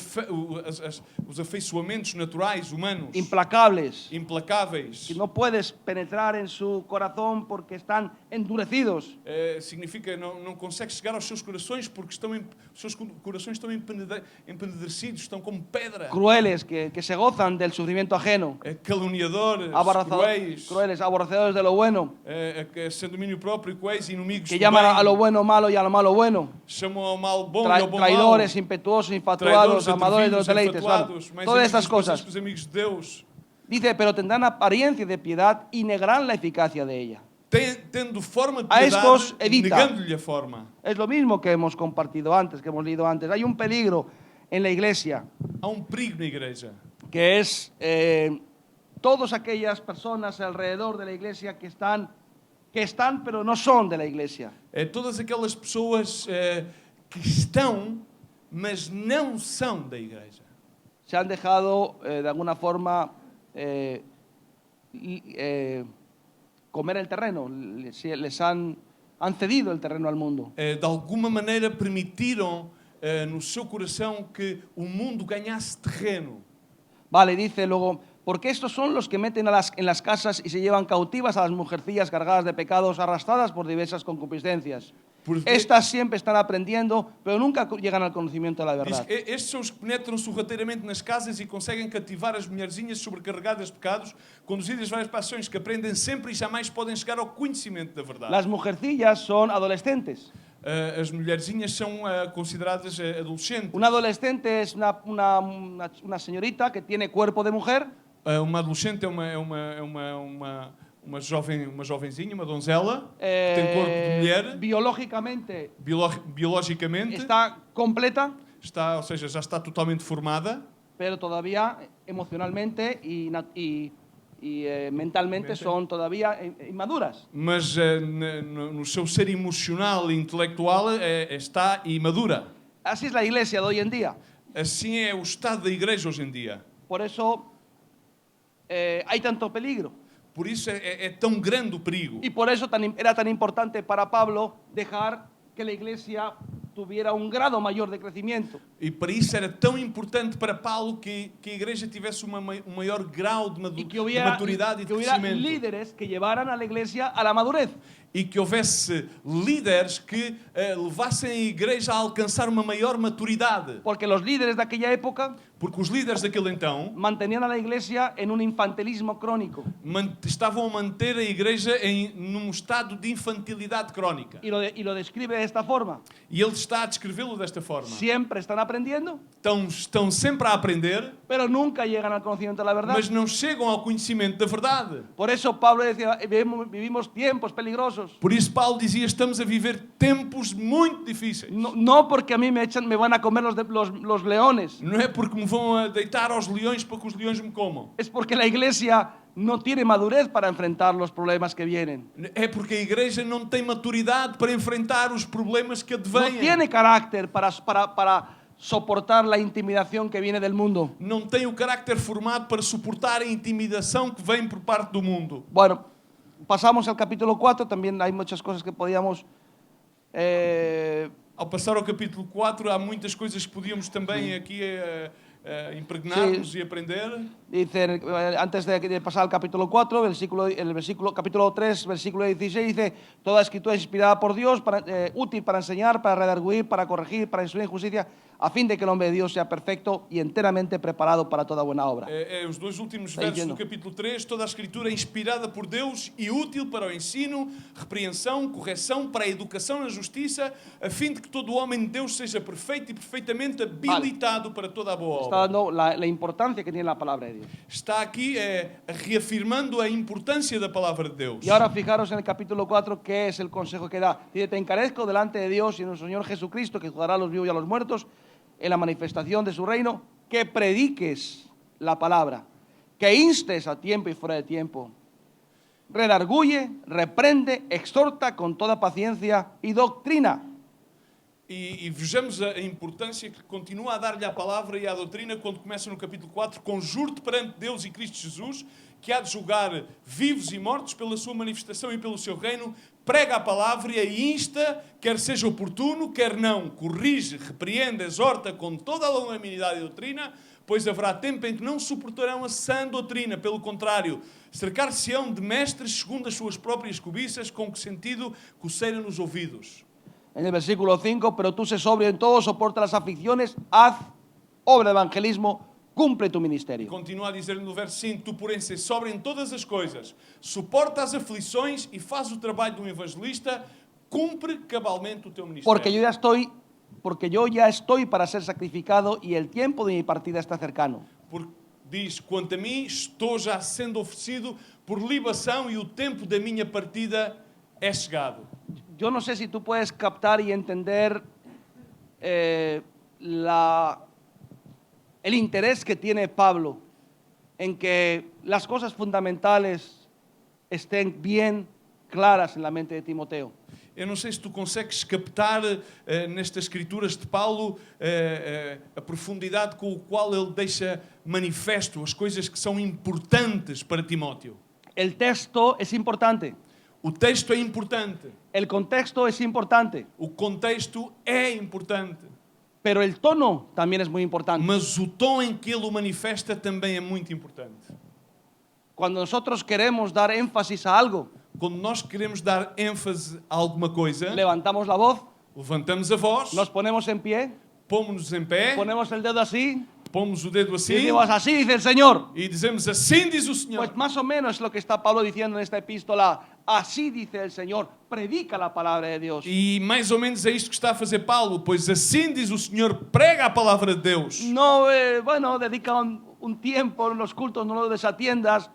afeiçoamentos naturais, humanos, Implacables. implacáveis. Que no puedes penetrar en su corazón porque están endurecidos. Significa não consegues chegar aos seus corações porque os seus corações estão empenedrecidos, estão como pedra. Crueles, que se gozan del sufrimiento ajeno. Caluniadores, cruéis, Crueles, aborrecedores de lo bueno. sem domínio próprio, cruéis, inimigos Que do llaman bem. a lo bueno malo y a lo malo bueno. Chamam ao mal bom e ao bom Traidores, mal. impetuosos, Traidores, infatuados, amadores de los atrevidos, deleites. Vale. infatuados, mais Todas amigos estas das coisas cosas. que os amigos de Deus. Dice, pero tendrán apariencia de piedad y negarán la eficacia de ella. Tendo forma de A estos piedade, evita. negando-lhe a forma. Es lo mismo que hemos compartido antes, que hemos leído antes. Hay un peligro en la iglesia, Há perigo na igreja. que es todas aquellas personas alrededor de la iglesia que están pero no son de la iglesia. Todas aquelas pessoas que estão, mas não são da igreja. Se han dejado de alguna forma comer el terreno, les han cedido el terreno al mundo. De alguma maneira permitiram no seu coração que o mundo ganhasse terreno. Vale, dice luego, porque estos son los que meten en las casas y se llevan cautivas a las mujercillas cargadas de pecados, arrastradas por diversas concupiscencias. Estas siempre están aprendiendo, pero nunca llegan al conocimiento de la Diz verdad. que estes são os que penetram sorrateiramente nas casas e conseguem cativar as mulherzinhas sobrecarregadas de pecados, conduzidas várias paixões que aprendem sempre e jamais podem chegar ao conhecimento da verdade. Las mujercillas son adolescentes. As mulherzinhas são consideradas adolescentes. Un adolescente es una señorita que tiene cuerpo de mujer, Uma adolescente é uma jovenzinha, uma donzela, que tem corpo de mulher, biológicamente biologicamente, está completa, ou seja, já está totalmente formada, pero todavía emocionalmente y mentalmente son todavía inmaduras. mas no seu ser emocional e intelectual está imadura. Así es la iglesia de hoy en día. Assim é o estado da igreja hoje em dia. Por eso hay tanto peligro. Por isso é tão grande o perigo. Y por eso era tan importante para Pablo dejar que la iglesia tuviera un grado mayor de crecimiento. E para isso era tão importante para Paulo que a igreja tivesse um maior grau de Y que hubiera maturidade e de crescimento. líderes que llevaran a la iglesia a la madurez. E que houvesse líderes que levassem a igreja a alcançar uma maior maturidade. Porque los líderes de aquella época Porque os líderes daquele então mantenían a la iglesia en un infantilismo crónico. estavam a manter a igreja num estado de infantilidade crónica. Y lo describe de esta forma. E ele está a descrevê-lo desta forma. Siempre están aprendiendo, Estão sempre a aprender, pero nunca llegan al conocimiento de la verdad. mas não chegam ao conhecimento da verdade. Por eso Pablo decía, vivimos tiempos peligrosos. Por isso Paulo dizia, estamos a viver tempos muito difíceis. No porque a mí me van a comer los leones. Não é porque me vão a deitar aos leões para que os leões me comam. Es porque la iglesia no tiene madurez para enfrentar los problemas que vienen. É porque a igreja não tem maturidade para enfrentar os problemas que No advêm. tiene carácter para soportar la intimidación que viene del mundo. Não tem o carácter formado para suportar a intimidação que vem por parte do mundo. Bueno, pasamos al capítulo 4, también hay muchas cosas que podíamos... Ao passar ao capítulo 4, há muitas coisas que podíamos também aqui impregnar-nos e aprender. Dice, antes de pasar al capítulo 4, capítulo 3, versículo 16, dice, toda escritura es inspirada por Dios, útil para enseñar, para redarguir, para corregir, para instruir en justicia, a fin de que el hombre de Dios sea perfecto y enteramente preparado para toda buena obra. Os dois últimos versos do capítulo 3, toda a escritura é inspirada por Deus e útil para o ensino, repreensão, correção, para a educação na justiça, a fim de que todo o homem de Deus seja perfeito e perfeitamente habilitado para toda a boa obra. Está dando la importancia que tiene la palabra de Dios. Está aquí reafirmando a importância da palavra de Deus. Y ahora fijaros en el capítulo 4, ¿qué es el consejo que da? Dice, te encarezco delante de Dios y de nuestro Señor Jesucristo, que juzgará a los vivos y a los muertos, en la manifestación de su reino, que prediques la palabra, que instes a tiempo y fuera de tiempo, redarguye, reprende, exhorta con toda paciencia y doctrina. E vejamos a importância que continua a dar-lhe à palavra e à doutrina quando começa no capítulo 4, conjuro-te perante Deus e Cristo Jesus, que há de julgar vivos e mortos pela sua manifestação e pelo seu reino, prega a palavra e a insta, quer seja oportuno, quer não, corrige, repreende, exorta com toda a longanimidade e doutrina, pois haverá tempo em que não suportarão a sã doutrina, pelo contrário, cercar-se-ão de mestres segundo as suas próprias cobiças, com que sentido coceiram nos ouvidos. En el versículo 5, pero tú sé sobrio en todo, soporta las aflicciones, haz obra de evangelismo, cumple tu ministerio. Continua a dizer no verso 5, tu porém sei sóbrio em todas as coisas, suporta as aflições e faz o trabalho de um evangelista, cumpre cabalmente o teu ministério. Porque yo ya estoy para ser sacrificado y el tiempo de mi partida está cercano. Porque diz, quanto a mim, estou já sendo oferecido por libação e o tempo da minha partida é chegado. Yo no sé si tú puedes captar y entender el interés que tiene Pablo en que las cosas fundamentales estén bien claras en la mente de Timoteo. Eu não sei se tu consegues captar nestas escrituras de Paulo a profundidade com a qual ele deixa manifesto as coisas que são importantes para Timóteo. El texto es importante. O texto é importante. El contexto es importante. O contexto é importante. Pero el tono también es muy importante. Mas o tom em que ele o manifesta também é muito importante. Cuando nosotros queremos dar énfasis a algo, Quando nós queremos dar ênfase a alguma coisa, levantamos la voz, levantamos a voz, nos ponemos en pie, pomos-nos em pé, ponemos el dedo así pomos o dedo y assim decimos, así dice el Señor. e dizemos, assim diz o Senhor. Pues más o menos lo que está Pablo diciendo en esta epístola. Así dice el Señor, predica la palabra de Dios. E mais ou menos é isto que está a fazer Paulo, pois assim diz o Senhor, prega a palavra de Deus. No, dedica un tiempo en los cultos, no lo desatiendas.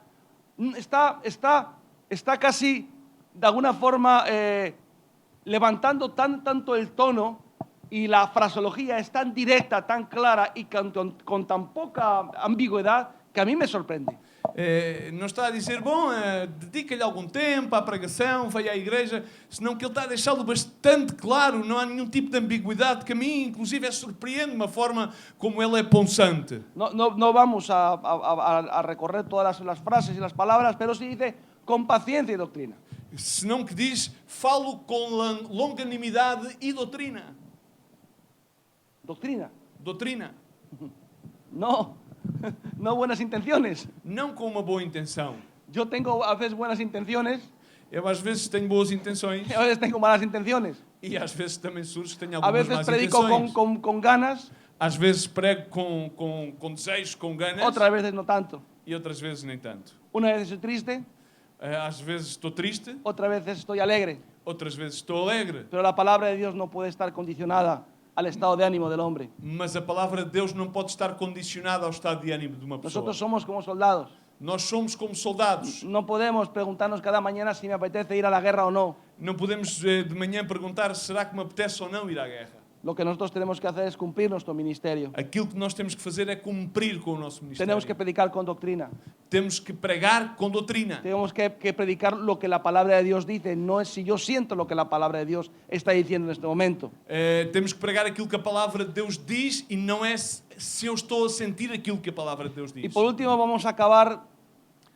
Está casi, de alguna forma, levantando tanto el tono y la fraseología es tan directa, tan clara y con tan poca ambigüedad que a mí me sorprende. Não está a dizer, dedica-lhe algum tempo à pregação, vai à igreja, senão que ele está a deixá-lo bastante claro, não há nenhum tipo de ambiguidade, que a mim, inclusive, surpreende-me a forma como ele é punzante. No vamos a recorrer todas las frases y las palabras, pero sí dice con paciencia y doctrina. Senão que diz, falo com longanimidade e doutrina. Doctrina. Doutrina. No buenas intenciones. Não com uma boa intenção. Yo tengo a veces buenas intenciones, Eu às vezes tenho boas intenções a veces tengo malas intenciones. e às vezes também surge que tenho A algumas veces más predico intenções. con ganas, Às vezes prego com desejos, com ganas otras veces no tanto. e outras vezes nem tanto. Una vez estoy triste, Às vezes estou triste, otras veces estoy alegre. outras vezes estou alegre. Pero la palabra de Dios no puede estar condicionada al estado de ánimo del hombre. Mas a palavra de Deus não pode estar condicionada ao estado de ânimo de uma pessoa. Nosotros somos como soldados. Nós somos como soldados. No podemos preguntarnos cada mañana si me apetece ir a la guerra o no. Não podemos de manhã perguntar será que me apetece ou não ir à guerra. Lo que nosotros tenemos que hacer es cumplir nuestro ministerio. Aquilo que nós temos que fazer é cumprir com o nosso ministério. Tenemos que predicar con doctrina. Temos que pregar com doutrina. Tenemos que predicar lo que la palabra de Dios dice. No es si yo siento lo que la palabra de Dios está diciendo en este momento. Temos que pregar aquilo que a palavra de Deus diz e não é se eu estou a sentir aquilo que a palavra de Deus diz. Y por último vamos a acabar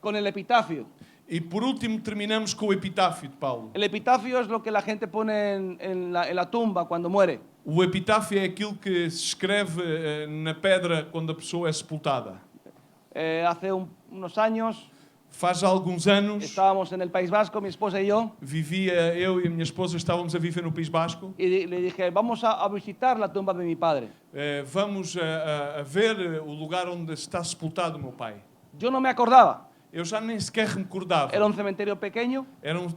con el epitafio. E por último terminamos com o epitáfio de Paulo. El epitafio es lo que la gente pone en la tumba cuando muere. O epitáfio é aquilo que se escreve na pedra quando a pessoa é sepultada. Hace unos años Faz alguns anos, estábamos en el País Vasco, mi esposa y yo, vivia eu e a minha esposa, estávamos a viver no País Basco. y le dije, vamos a visitar la tumba de mi padre. Vamos a ver o lugar onde está sepultado o meu pai. Yo no me acordaba. Eu já nem sequer me recordava. Era un cementerio pequeño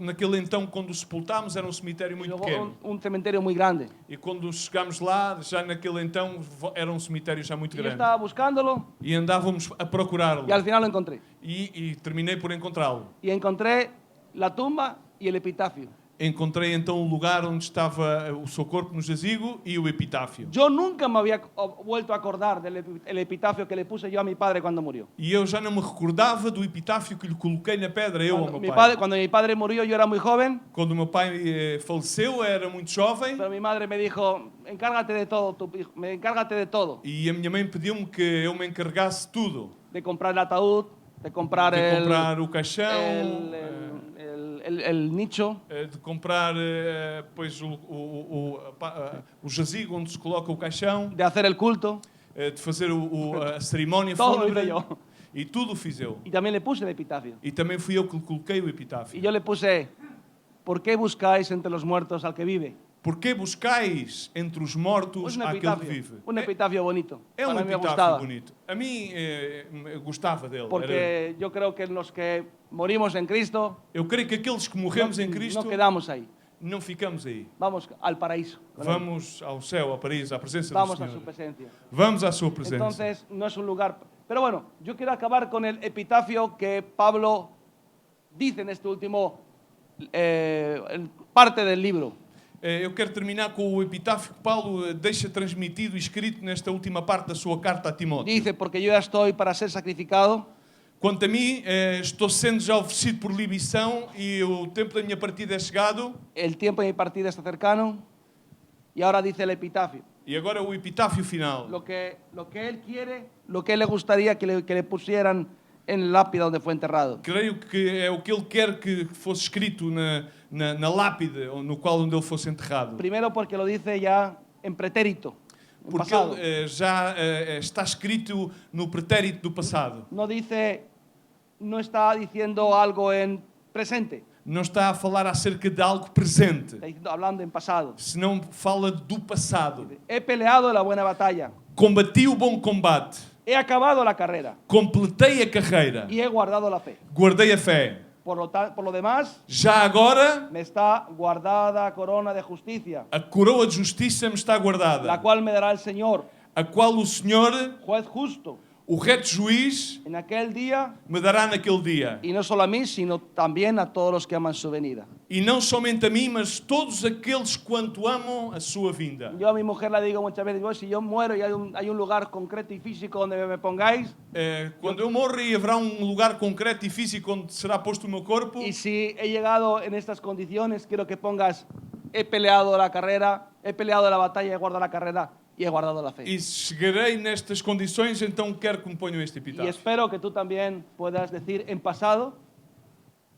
Naquele então, quando o sepultámos, era um cemitério y muito luego pequeno. un cementerio muy grande. E quando chegámos lá, já naquele então, era um cemitério já muito Y yo grande. estaba buscándolo E andávamos a procurá-lo. y al final lo encontré. E terminei por encontrá-lo. Y encontré la tumba y el epitafio. encontrei então o lugar onde estava o seu corpo no jazigo e o epitáfio. Yo nunca me había vuelto a acordar del el epitafio que le puse yo a mi padre cuando murió. E eu já não me recordava do epitáfio que lhe coloquei na pedra, eu ao meu pai. Cuando mi padre murió yo era muy joven, Quando o meu pai faleceu, era muito jovem, pero mi madre me dijo, encárgate de todo, encárgate de todo. e a minha mãe pediu-me que eu me encarregasse tudo. De comprar el ataúd, de comprar, De comprar o caixão, el nicho, de comprar pois, o jazigo onde se coloca o caixão, de hacer el culto. de fazer a cerimónia Todo lo fúnebre. hice yo. E tudo fiz eu. Y también le puse el epitafio. E também fui eu que lhe coloquei o Y epitáfio. yo le puse, ¿por qué buscáis entre los muertos al que vive? Porqué buscais entre os mortos Un aquele que vive? un epitafio bonito. É um Para mí me epitáfio gustaba. bonito. A mim gostava dele. Porque yo creo que los que morimos en Cristo Eu creio que aqueles que morremos em Cristo no quedamos ahí. não ficamos aí. Vamos al paraíso. con Él. Vamos ao céu, a Paris, à presença do Vamos a su Senhor. presencia. Vamos à sua presença. Entonces, no es un lugar. Pero bueno, yo quiero acabar con el epitafio que Pablo dice en este último parte del libro. Eu quero terminar com o epitáfio que Paulo deixa transmitido e escrito nesta última parte da sua carta a Timóteo. Dice, porque yo ya estoy para ser sacrificado, Quanto a mim, estou sendo já oferecido por libação e o tempo da minha partida é chegado. el tiempo de mi partida está cercano, y ahora dice el epitafio. E agora o epitáfio final. Lo que él quiere, lo que él le gustaría que le pusieran en la lápida donde fue enterrado. Creio que é o que ele quer que fosse escrito na lápide no qual onde ele fosse enterrado. Primero porque lo dice ya en pretérito, en Porque pasado. ele já está escrito no pretérito do passado. No está diciendo algo en presente, Não está a falar acerca de algo presente, está hablando en pasado. senão fala do passado. He peleado la buena batalla, Combati o bom combate, he acabado la carrera completei a carreira, y he guardado la fe. guardei a fé. Por lo demás, Já agora, me está guardada corona de justicia, a coroa de justiça me está la guardada, cual me dará el Señor, a qual o Senhor, juez justo, o reto juiz, en aquel día, me dará naquele dia. y no solo a mí, sino también a todos los que aman su venida. E não somente a mim, mas todos aqueles quanto amam a sua vinda. Yo a mi mujer le digo muchas veces, digo, si yo muero y hay un lugar concreto y físico donde me pongáis, Quando eu morro, e haverá lugar concreto e físico onde será posto o meu corpo. y si he llegado en estas condiciones, quiero que pongas, he peleado la carrera, he peleado la batalla, he guardado la carrera y he guardado la fe. E se chegarei nestas condições, então quero que me ponham este Y epitáfio. espero que tú también puedas decir en pasado,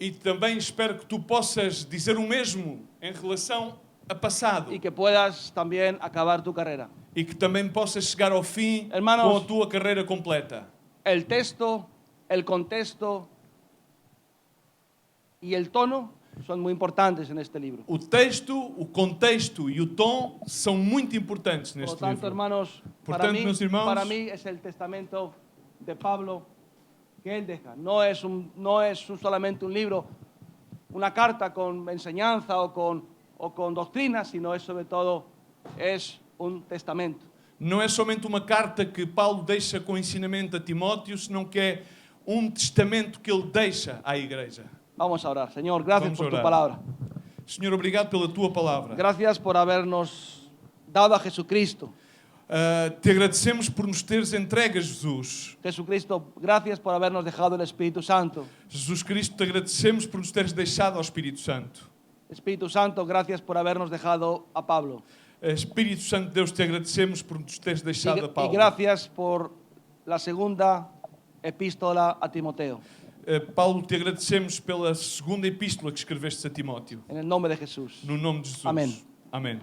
E também espero que tu possas dizer o mesmo em relação a passado. y que puedas también acabar tu carrera. E que também possas chegar ao fim Hermanos, com a tua carreira completa. El texto, el contexto y el tono son muy importantes en este libro. O texto, o contexto e o tom são muito importantes Por lo neste tanto, livro. hermanos, Portanto, meus irmãos, para mí es el testamento de Pablo que él deja. No es solamente un libro, una carta con enseñanza o con doctrina, sino es sobre todo es un testamento. Não é somente uma carta que Paulo deixa com ensinamento a Timóteo, senão que é testamento que ele deixa à igreja. Vamos a orar. Señor, gracias Vamos a por tu orar. palabra. Senhor, obrigado pela tua palavra. Gracias por habernos dado a Jesucristo. Te agradecemos por nos teres entregue a Jesus. Jesucristo, gracias por habernos dejado el Espíritu Santo. Jesus Cristo, te agradecemos por nos teres deixado ao Espírito Santo. Espíritu Santo, gracias por habernos dejado a Pablo. Espírito Santo de Deus, te agradecemos por nos teres deixado a Y Paulo. gracias por la segunda epístola a Timoteo. Paulo, te agradecemos pela segunda epístola que escreveste a Timóteo. En el nombre de Jesús. No nome de Jesus. Amém. Amém.